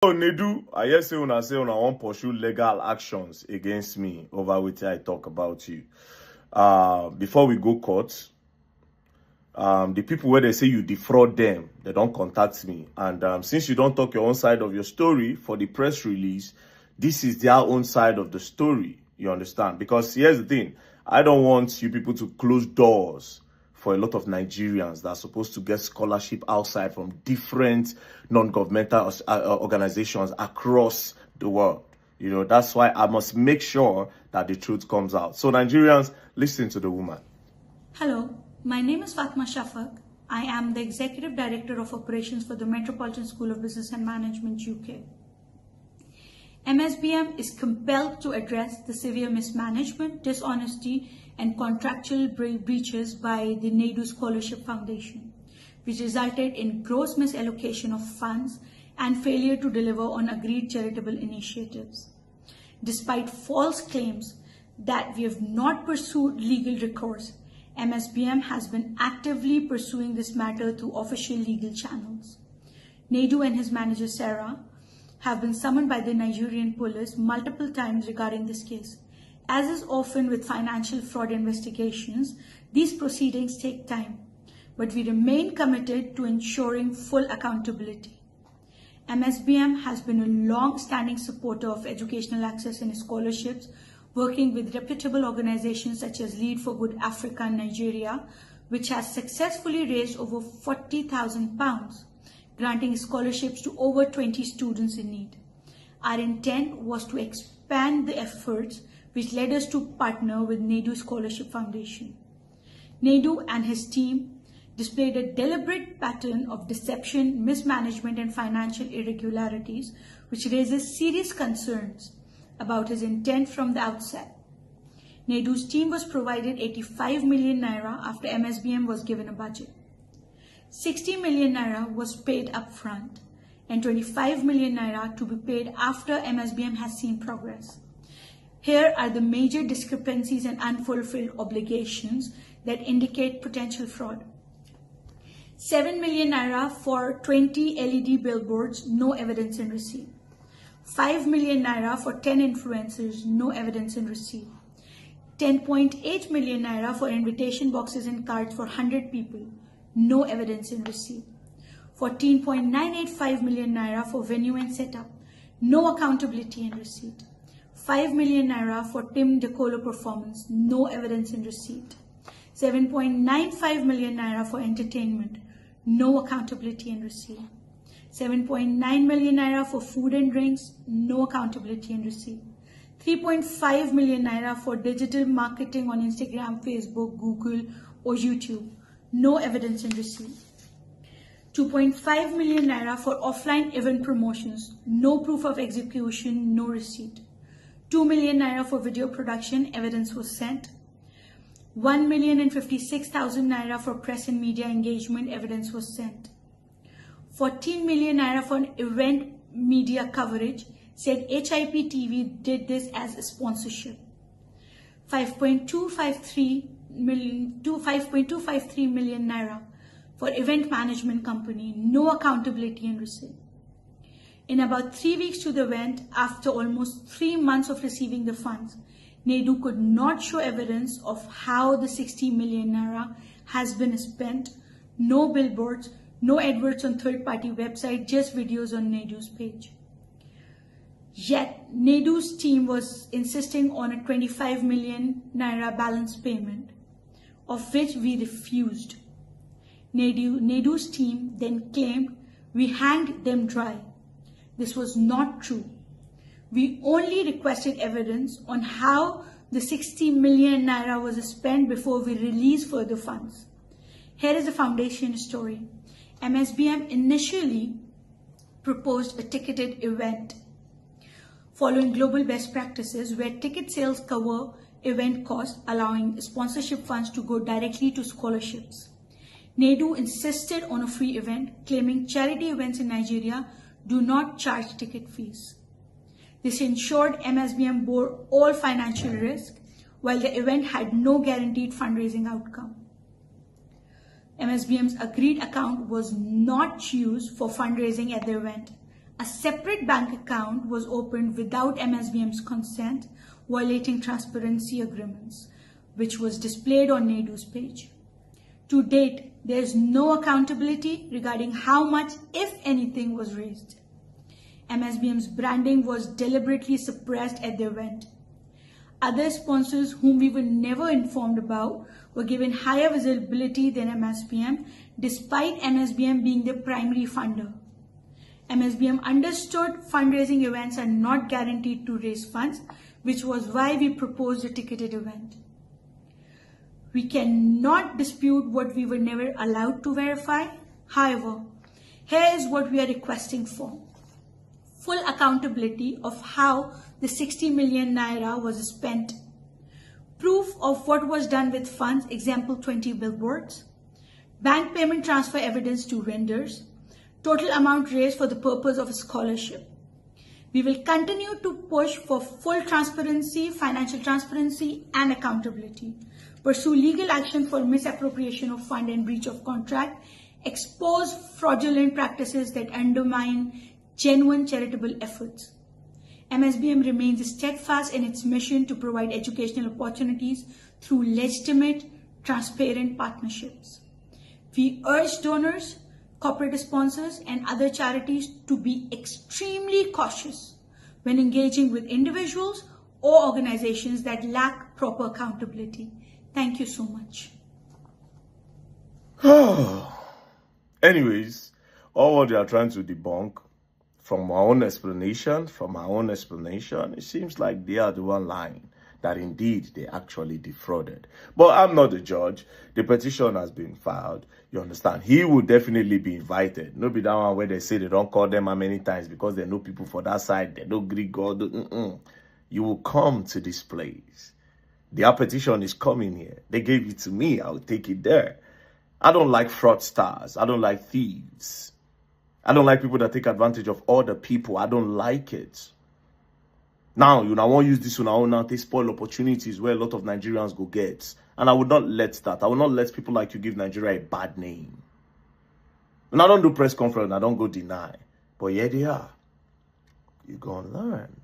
So Nedu, I hear say una wan pursue legal actions against me over which I talk about you. Before we go court, the people where they say you defraud them, they don't contact me. And since you don't talk your own side of your story for the press release, this is their own side of the story. You understand? Because here's the thing, I don't want you people to close doors for a lot of Nigerians that are supposed to get scholarship outside from different non-governmental organizations across the world. You know, that's why I must make sure that the truth comes out. So Nigerians, listen to the woman. Hello, my name is Fatma Shafak. I am the Executive Director of Operations for the Metropolitan School of Business and Management, UK. MSBM is compelled to address the severe mismanagement, dishonesty, and contractual breaches by the Nedu Scholarship Foundation, which resulted in gross misallocation of funds and failure to deliver on agreed charitable initiatives. Despite false claims that we have not pursued legal recourse, MSBM has been actively pursuing this matter through official legal channels. Nedu and his manager Sarah have been summoned by the Nigerian police multiple times regarding this case. As is often with financial fraud investigations, these proceedings take time, but we remain committed to ensuring full accountability. MSBM has been a long-standing supporter of educational access and scholarships, working with reputable organizations such as Lead for Good Africa in Nigeria, which has successfully raised over £40,000, granting scholarships to over 20 students in need. Our intent was to expand the efforts, which led us to partner with Nedu Scholarship Foundation. Nedu and his team displayed a deliberate pattern of deception, mismanagement, and financial irregularities, which raises serious concerns about his intent from the outset. Nedu's team was provided 85 million naira after MSBM was given a budget. 60 million naira was paid upfront and 25 million naira to be paid after MSBM has seen progress. Here are the major discrepancies and unfulfilled obligations that indicate potential fraud. 7 million naira for 20 LED billboards, no evidence in receipt. 5 million naira for 10 influencers, no evidence in receipt. 10.8 million naira for invitation boxes and cards for 100 people, no evidence in receipt. 14.985 million naira for venue and setup, no accountability in receipt. 5 million naira for Tim DeColo performance, no evidence in receipt. 7.95 million naira for entertainment, no accountability in receipt. 7.9 million naira for food and drinks, no accountability in receipt. 3.5 million naira for digital marketing on Instagram, Facebook, Google, or YouTube, no evidence in receipt. 2.5 million naira for offline event promotions, no proof of execution, no receipt. 2 million naira for video production, evidence was sent. 1,056,000 naira for press and media engagement, evidence was sent. 14 million naira for event media coverage, said HIP TV did this as a sponsorship. 5.253 million naira for event management company, no accountability and receipt. In about 3 weeks to the event, after almost 3 months of receiving the funds, Nedu could not show evidence of how the 60 million naira has been spent. No billboards, no adverts on third-party website, just videos on Nedu's page. Yet, Nedu's team was insisting on a 25 million naira balance payment, of which we refused. Nedu's team then claimed we hanged them dry. This was not true. We only requested evidence on how the 60 million naira was spent before we released further funds. Here is the foundation story. MSBM initially proposed a ticketed event following global best practices where ticket sales cover event costs, allowing sponsorship funds to go directly to scholarships. Nedu insisted on a free event, claiming charity events in Nigeria do not charge ticket fees. This ensured MSBM bore all financial risk, while the event had no guaranteed fundraising outcome. MSBM's agreed account was not used for fundraising at the event. A separate bank account was opened without MSBM's consent, violating transparency agreements, which was displayed on Nedu's page. To date, there is no accountability regarding how much, if anything, was raised. MSBM's branding was deliberately suppressed at the event. Other sponsors whom we were never informed about were given higher visibility than MSBM, despite MSBM being the primary funder. MSBM understood fundraising events are not guaranteed to raise funds, which was why we proposed a ticketed event. We cannot dispute what we were never allowed to verify. However, here is what we are requesting for. Full accountability of how the 60 million naira was spent. Proof of what was done with funds, example 20 billboards. Bank payment transfer evidence to vendors. Total amount raised for the purpose of a scholarship. We will continue to push for full transparency, financial transparency, and accountability. Pursue legal action for misappropriation of fund and breach of contract. Expose fraudulent practices that undermine genuine charitable efforts. MSBM remains steadfast in its mission to provide educational opportunities through legitimate, transparent partnerships. We urge donors, corporate sponsors, and other charities to be extremely cautious when engaging with individuals or organizations that lack proper accountability. Thank you so much. Anyways, all what they are trying to debunk, from my own explanation, it seems like they are the one lying, that indeed they actually defrauded. But I'm not the judge. The petition has been filed. You understand? He will definitely be invited. No be that one where they say they don't call them how many times because they know people for that side. They don't Greek God. You will come to this place. Their petition is coming here. They gave it to me. I'll take it there. I don't like fraudsters. I don't like thieves. I don't like people that take advantage of other people. I don't like it. Now, I won't use this one. Now, they spoil opportunities where a lot of Nigerians go get. And I would not let that. I will not let people like you give Nigeria a bad name. And I don't do press conference. I don't go deny. But here they are. You're going to learn.